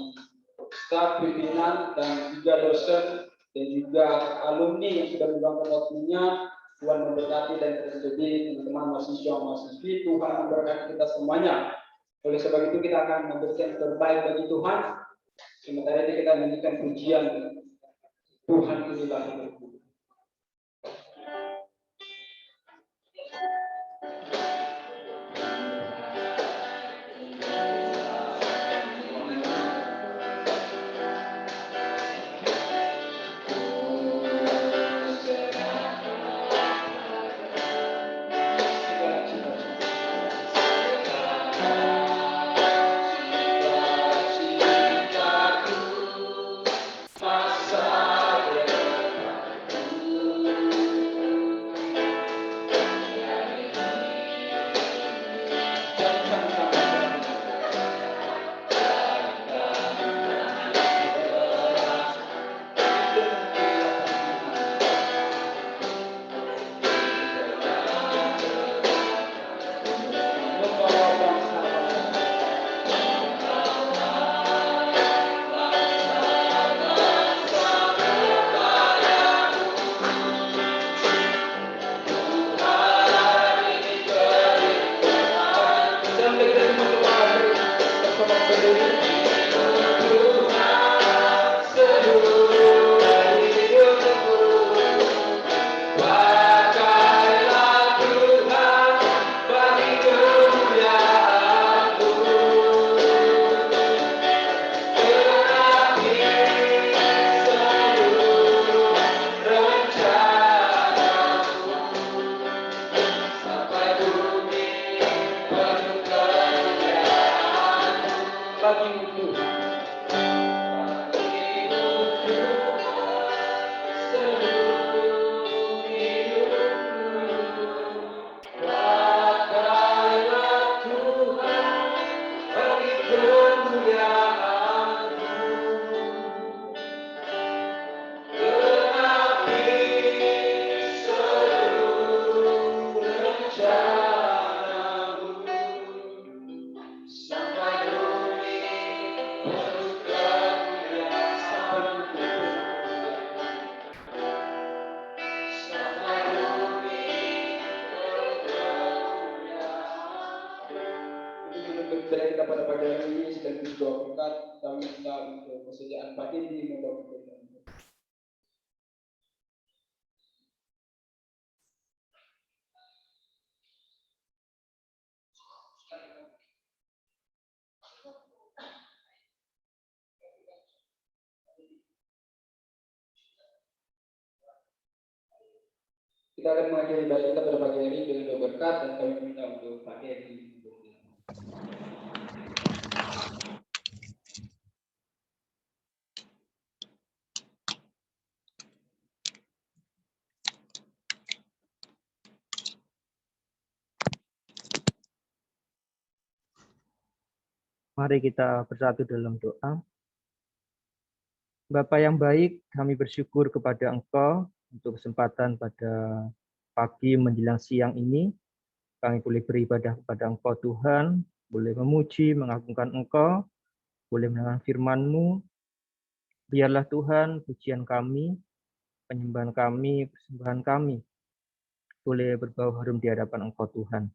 staf pimpinan dan juga dosen dan juga alumni yang sudah meluangkan waktunya. Tuhan memberkati dan terlebih teman-teman mahasiswa-mahasiswi. Tuhan memberkati kita semuanya. Oleh sebab itu kita akan memberikan terbaik bagi Tuhan. Sementara itu kita menyanyikan pujian Tuhan inilah hidupku. Kita pada pagi hari ini sekaligus doa berkat kami minta untuk persediaan Pak Edi membawa. Kita akan mengakhiri ibadah kita pada pagi hari ini dengan doa berkat dan kami minta untuk Pak Edi. Mari kita bersatu dalam doa. Bapa yang baik, kami bersyukur kepada Engkau untuk kesempatan pada pagi menjelang siang ini. Kami boleh beribadah kepada Engkau Tuhan, boleh memuji, mengagungkan Engkau, boleh mendengar firman-Mu. Biarlah Tuhan pujian kami, penyembahan kami, persembahan kami boleh berbau harum di hadapan Engkau Tuhan.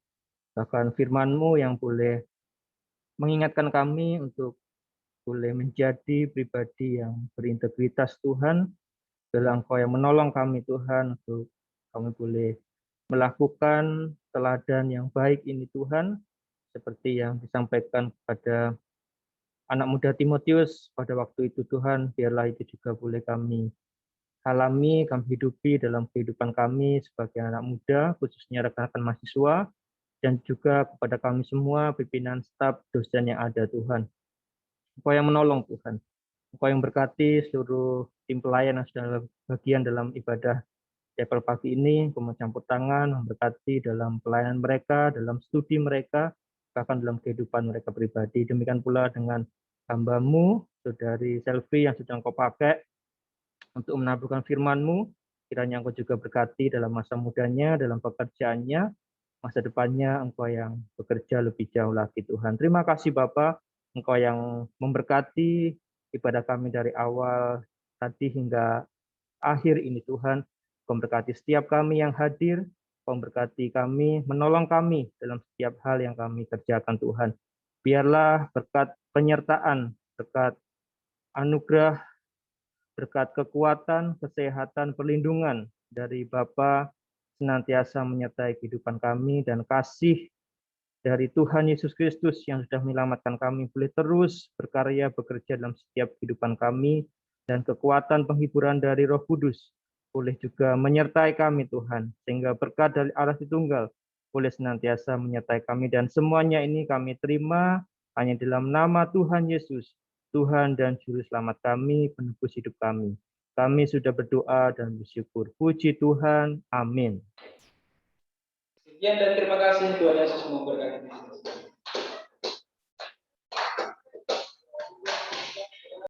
Bahkan firman-Mu yang boleh mengingatkan kami untuk boleh menjadi pribadi yang berintegritas Tuhan, adalah Engkau yang menolong kami Tuhan, untuk kami boleh melakukan teladan yang baik ini Tuhan, seperti yang disampaikan kepada anak muda Timotius pada waktu itu Tuhan, biarlah itu juga boleh kami alami, kami hidupi dalam kehidupan kami sebagai anak muda, khususnya rekan-rekan mahasiswa, dan juga kepada kami semua, pimpinan staf dosen yang ada Tuhan. Engkau yang menolong Tuhan. Engkau yang berkati seluruh tim pelayan yang sudah bagian dalam ibadah chapel pagi ini, Engkau mencampur tangan, memberkati dalam pelayanan mereka, dalam studi mereka, bahkan dalam kehidupan mereka pribadi. Demikian pula dengan hamba-Mu, Saudari Selvi yang sudah Engkau pakai untuk menaburkan firman-Mu, kiranya Engkau juga berkati dalam masa mudanya, dalam pekerjaannya, masa depannya Engkau yang bekerja lebih jauh lagi Tuhan. Terima kasih Bapa, Engkau yang memberkati ibadah kami dari awal tadi hingga akhir ini Tuhan. Engkau memberkati setiap kami yang hadir, Engkau memberkati kami, menolong kami dalam setiap hal yang kami kerjakan Tuhan. Biarlah berkat penyertaan, berkat anugerah, berkat kekuatan, kesehatan, perlindungan dari Bapa senantiasa menyertai kehidupan kami, dan kasih dari Tuhan Yesus Kristus yang sudah menyelamatkan kami boleh terus berkarya bekerja dalam setiap kehidupan kami, dan kekuatan penghiburan dari Roh Kudus boleh juga menyertai kami Tuhan, sehingga berkat dari Allah Tritunggal boleh senantiasa menyertai kami, dan semuanya ini kami terima hanya dalam nama Tuhan Yesus, Tuhan dan Juru Selamat kami, penebus hidup kami. Kami sudah berdoa dan bersyukur. Puji Tuhan. Amin. Sekian dan terima kasih, Tuhan Yesus memberkati.